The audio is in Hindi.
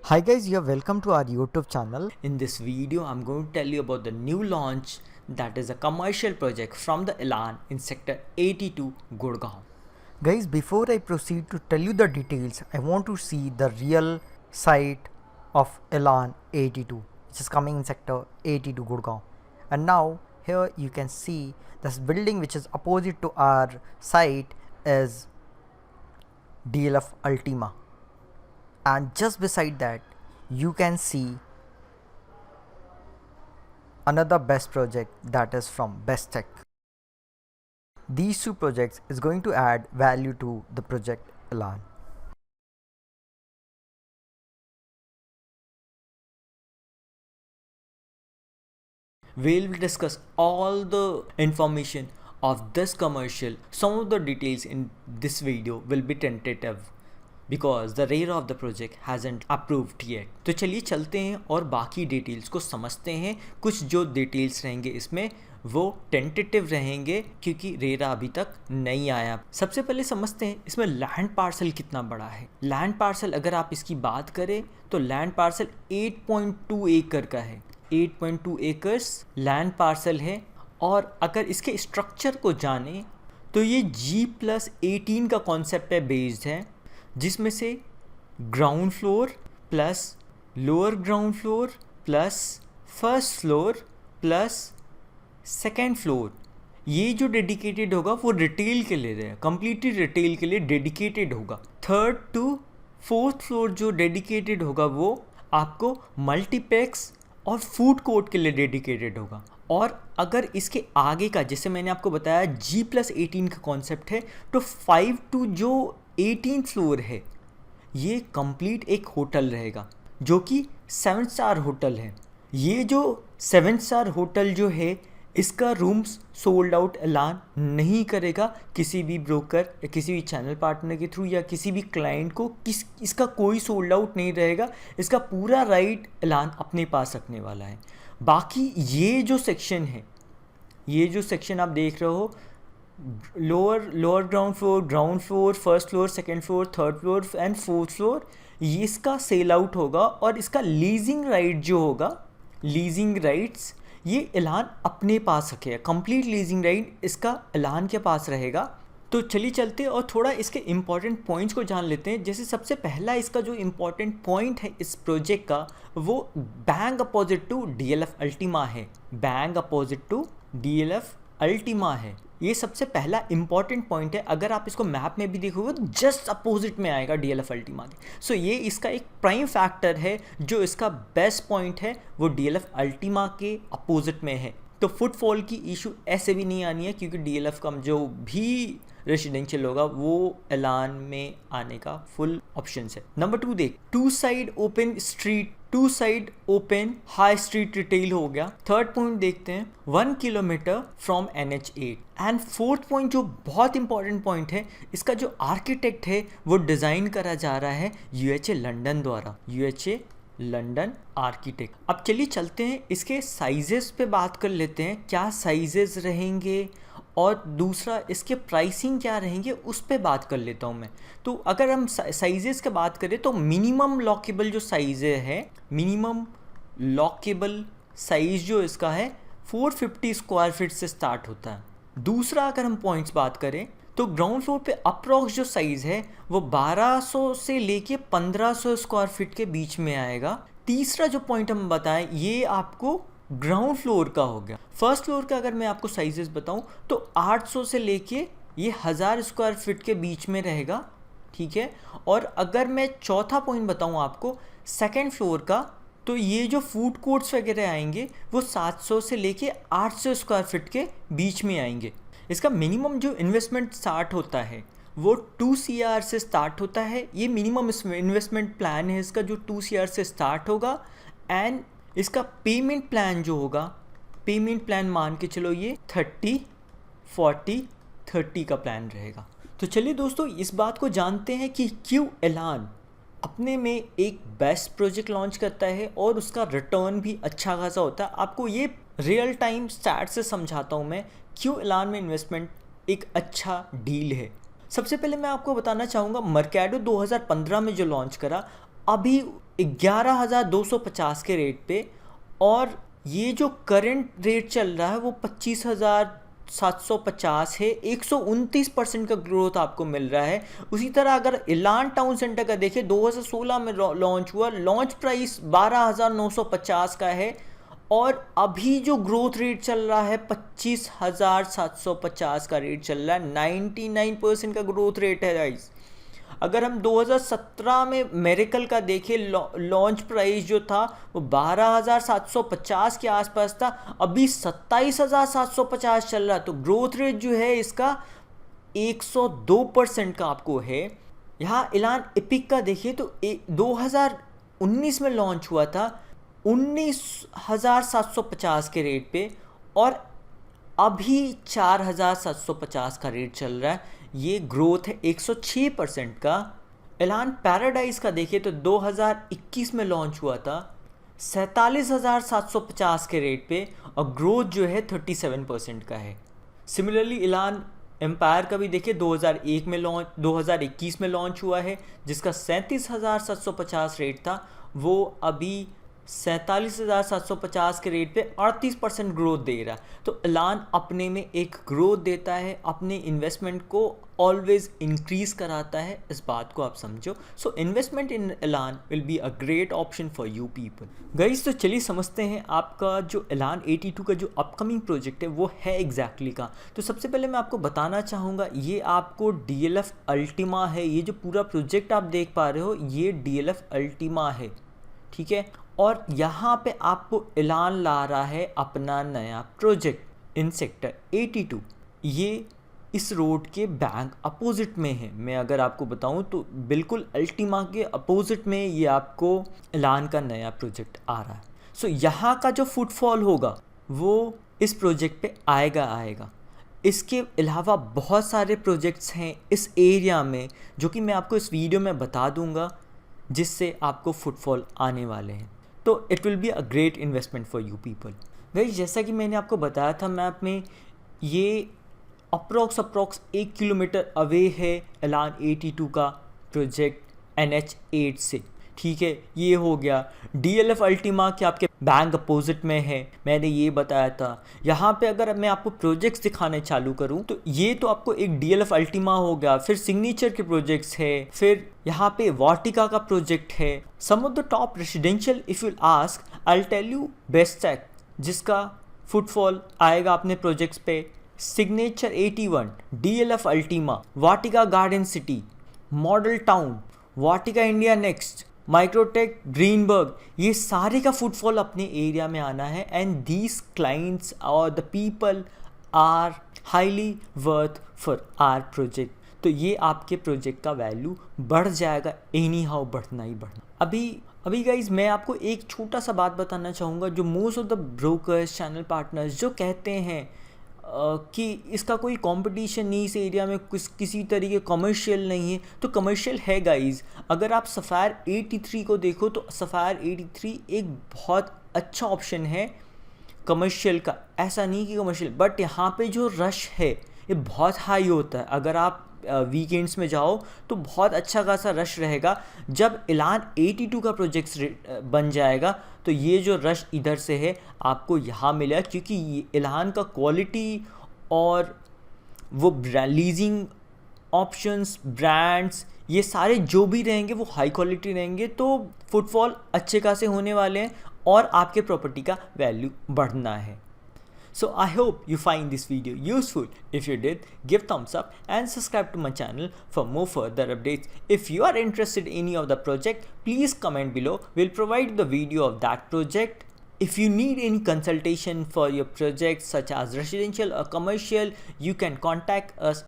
Hi guys, you are welcome to our YouTube channel. In this video, I'm going to tell you about the new launch that is a commercial project from the Elan in sector 82 Gurgaon. Guys, before I proceed to tell you the details, I want to see the real site of Elan 82 which is coming in sector 82 Gurgaon. And now here you can see this building which is opposite to our site is DLF Ultima, and just beside that you can see another best project that is from Best Tech. These two projects is going to add value to the project Elan. We'll discuss all the information of this commercial. Some of the details in this video will be tentative because the RERA of the project hasn't approved yet. तो चलिए चलते हैं और बाकी डिटेल्स को समझते हैं। कुछ जो डिटेल्स रहेंगे इसमें वो टेंटेटिव रहेंगे क्योंकि रेरा अभी तक नहीं आया। सबसे पहले समझते हैं इसमें लैंड पार्सल कितना बड़ा है। लैंड पार्सल अगर आप इसकी बात करें तो लैंड पार्सल 8.2 एकड़ का है। 8.2 एकर्स लैंड पार्सल है। और अगर इसके स्ट्रक्चर को जाने तो ये G+18 का कॉन्सेप्ट पे बेस्ड है, जिसमें से ground floor plus lower ground floor plus first floor plus second floor, ये जो डेडिकेटेड होगा वो रिटेल के लिए रहेगा, कंप्लीटली रिटेल के लिए डेडिकेटेड होगा। थर्ड टू फोर्थ फ्लोर जो डेडिकेटेड होगा वो आपको मल्टीप्लेक्स और फूड कोर्ट के लिए डेडिकेटेड होगा। और अगर इसके आगे का, जैसे मैंने आपको बताया G+18 का कॉन्सेप्ट है, तो 5 टू जो 18 फ्लोर है ये कंप्लीट एक होटल रहेगा जो कि 7 स्टार होटल है। ये जो 7 स्टार होटल जो है इसका रूम्स सोल्ड आउट एलान नहीं करेगा किसी भी ब्रोकर या किसी भी चैनल पार्टनर के थ्रू या किसी भी क्लाइंट को। इसका कोई सोल्ड आउट नहीं रहेगा। इसका पूरा राइट एलान अपने पास रखने वाला है। बाकी ये जो सेक्शन है, ये जो सेक्शन आप देख रहे हो, lower ground floor, first floor, second floor, third floor and fourth floor, ये इसका सेल आउट होगा। और इसका लीजिंग राइट जो होगा, लीजिंग राइट्स ये एलान अपने पास रखेगा। कंप्लीट लीजिंग राइट इसका एलान के पास रहेगा। तो चलिए चलते हैं और थोड़ा इसके इम्पॉर्टेंट पॉइंट्स को जान लेते हैं। जैसे सबसे पहला इसका जो इम्पॉर्टेंट पॉइंट है इस प्रोजेक्ट का, वो bank opposite to DLF Ultima है। Bank opposite to DLF Ultima है, ये सबसे पहला इंपॉर्टेंट पॉइंट है। अगर आप इसको मैप में भी देखोगे तो जस्ट अपोजिट में आएगा DLF अल्टीमा के। सो ये इसका एक प्राइम फैक्टर है। जो इसका बेस्ट पॉइंट है वो DLF अल्टीमा के अपोजिट में है। तो फुटफॉल की इशू ऐसे भी नहीं आनी है क्योंकि DLF का जो भी रेसिडेंशियल होगा वो एलान में आने का फुल ऑप्शन है। नंबर 2 देख, two side open high street retail हो गया। थर्ड पॉइंट देखते हैं, 1 kilometre from NH8। And fourth point जो बहुत इंपॉर्टेंट पॉइंट है, इसका जो आर्किटेक्ट है वो डिज़ाइन करा जा रहा है UHA लंदन द्वारा, UHA लंदन आर्किटेक्ट। अब चलिए चलते हैं इसके साइजेस पे बात कर लेते हैं, क्या साइजेस रहेंगे और दूसरा इसके प्राइसिंग क्या रहेंगे उस पे बात कर लेता हूँ मैं। तो अगर हम साइजेस की बात करें तो मिनिमम लॉकेबल जो साइज है, मिनिमम लॉकेबल साइज जो इसका है 450 स्क्वायर फीट से स्टार्ट होता है। दूसरा अगर हम पॉइंट्स बात करें तो ग्राउंड फ्लोर पे अप्रॉक्स जो साइज़ है वो 1200 से लेके 1500 स्क्वायर फीट के बीच में आएगा। तीसरा जो पॉइंट हम बताएं ये आपको ग्राउंड फ्लोर का हो गया। फर्स्ट फ्लोर का अगर मैं आपको साइजेस बताऊं तो 800 से लेके ये 1000 स्क्वायर फीट के बीच में रहेगा, ठीक है। और अगर मैं चौथा पॉइंट बताऊं आपको सेकेंड फ्लोर का, तो ये जो फूड कोर्ट्स वगैरह आएंगे वो 700 से लेके 800 स्क्वायर फीट के बीच में आएंगे। इसका मिनिमम जो इन्वेस्टमेंट स्टार्ट होता है वो 2 CR से स्टार्ट होता है। ये मिनिमम इन्वेस्टमेंट प्लान है इसका जो 2 CR से स्टार्ट होगा। एंड इसका पेमेंट प्लान जो होगा, पेमेंट प्लान मान के चलो ये 30-40-30 का प्लान रहेगा। तो चलिए दोस्तों इस बात को जानते हैं कि क्यों एलान अपने में एक बेस्ट प्रोजेक्ट लॉन्च करता है और उसका रिटर्न भी अच्छा खासा होता है। आपको ये रियल टाइम स्टैट से समझाता हूँ मैं क्यों एलान में इन्वेस्टमेंट एक अच्छा डील है। सबसे पहले मैं आपको बताना चाहूँगा मर्केडो 2015 में जो लॉन्च करा, अभी 11,250 के रेट पे, और ये जो करंट रेट चल रहा है वो 25,750 है। 129% का ग्रोथ आपको मिल रहा है। उसी तरह अगर इलान टाउन सेंटर का देखें, 2016 में लॉन्च हुआ, लॉन्च प्राइस 12,950 का है, और अभी जो ग्रोथ रेट चल रहा है 25,750 का रेट चल रहा है। 99% का ग्रोथ रेट है गाइस। अगर हम 2017 में मेरेकल का देखें, लॉन्च प्राइस जो था वो 12,750 के आसपास था, अभी 27,750 चल रहा। तो ग्रोथ रेट जो है इसका 102% का आपको है। यहाँ इलान एपिक का देखिए तो 2019 में लॉन्च हुआ था 19,750 के रेट पे, और अभी 4,750 का रेट चल रहा है। ये ग्रोथ है 106% का। इलान पैराडाइज का देखिए तो 2021 में लॉन्च हुआ था 47,750 के रेट पे, और ग्रोथ जो है 37% का है। सिमिलरली इलान एम्पायर का भी देखिए 2021 में लॉन्च हुआ है, जिसका 37,750 रेट था, वो अभी 47,750 के रेट पे 38% ग्रोथ दे रहा है। तो इलान अपने में एक ग्रोथ देता है, अपने इन्वेस्टमेंट को ऑलवेज इंक्रीज कराता है, इस बात को आप समझो। So investment in इलान will be a great option for you people guys. तो चलिए समझते हैं आपका जो इलान 82 का जो अपकमिंग प्रोजेक्ट है वो है एग्जैक्टली का। तो सबसे पहले मैं आपको बताना चाहूँगा, ये आपको DLF अल्टीमा है। ये जो पूरा प्रोजेक्ट आप देख पा रहे हो ये DLF अल्टीमा है, ठीक है। और यहाँ पे आपको इलान ला रहा है अपना नया प्रोजेक्ट इन सेक्टर 82। ये इस रोड के बैंक अपोजिट में है। मैं अगर आपको बताऊं तो बिल्कुल अल्टीमा के अपोजिट में ये आपको इलान का नया प्रोजेक्ट आ रहा है। सो यहाँ का जो फुटफॉल होगा वो इस प्रोजेक्ट पे आएगा। इसके अलावा बहुत सारे प्रोजेक्ट्स हैं इस एरिया में जो कि मैं आपको इस वीडियो में बता दूंगा, जिससे आपको फुटफॉल आने वाले हैं। तो it will be a great investment for you people guys. जैसा कि मैंने आपको बताया था मैप में, ये अप्रॉक्स 1 किलोमीटर अवे है इलान 82 का प्रोजेक्ट NH8 से, ठीक है। ये हो गया DLF अल्टीमा के आपके बैंक अपोजिट में है, मैंने ये बताया था। यहाँ पे अगर मैं आपको प्रोजेक्ट्स दिखाने चालू करूँ तो ये तो आपको एक DLF अल्टीमा हो गया, फिर सिग्नेचर के प्रोजेक्ट्स है, फिर यहाँ पे वाटिका का प्रोजेक्ट है। Some of the top residential if you ask, I will tell you Bestech, जिसका फुटफॉल आएगा अपने प्रोजेक्ट्स पे। Signature 81, DLF Ultima, Vatika garden city, model town, Vatika India next, Microtek Greenberg, ये सारे का फुटफॉल अपने एरिया में आना है। एंड दीज क्लाइंट्स और the people are highly worth for our project. तो ये आपके प्रोजेक्ट का वैल्यू बढ़ जाएगा, एनी हाउ बढ़ना ही बढ़ना। अभी गाइज मैं आपको एक छोटा सा बात बताना चाहूँगा, जो most of the brokers, channel partners जो कहते हैं कि इसका कोई कंपटीशन नहीं, इस एरिया में किसी तरीके कमर्शियल नहीं है, तो कमर्शियल है गाइज। अगर आप सफ़ायर 83 को देखो तो सफ़ायर 83 एक बहुत अच्छा ऑप्शन है कमर्शियल का। ऐसा नहीं कि कमर्शियल, बट यहाँ पे जो रश है ये बहुत हाई होता है। अगर आप वीकेंड्स में जाओ तो बहुत अच्छा खासा रश रहेगा। जब इलान 82 का प्रोजेक्ट बन जाएगा तो ये जो रश इधर से है आपको यहाँ मिलेगा, क्योंकि ये इलान का क्वालिटी और वो लीजिंग ऑप्शंस, ब्रांड्स, ये सारे जो भी रहेंगे वो हाई क्वालिटी रहेंगे। तो फुटफॉल अच्छे खासे होने वाले हैं और आपके प्रॉपर्टी का वैल्यू बढ़ना है। So I hope you find this video useful. If you did, give thumbs up and subscribe to my channel for more further updates. If you are interested in any of the project, please comment below. We'll provide the video of that project. If you need any consultation for your project such as residential or commercial, you can contact us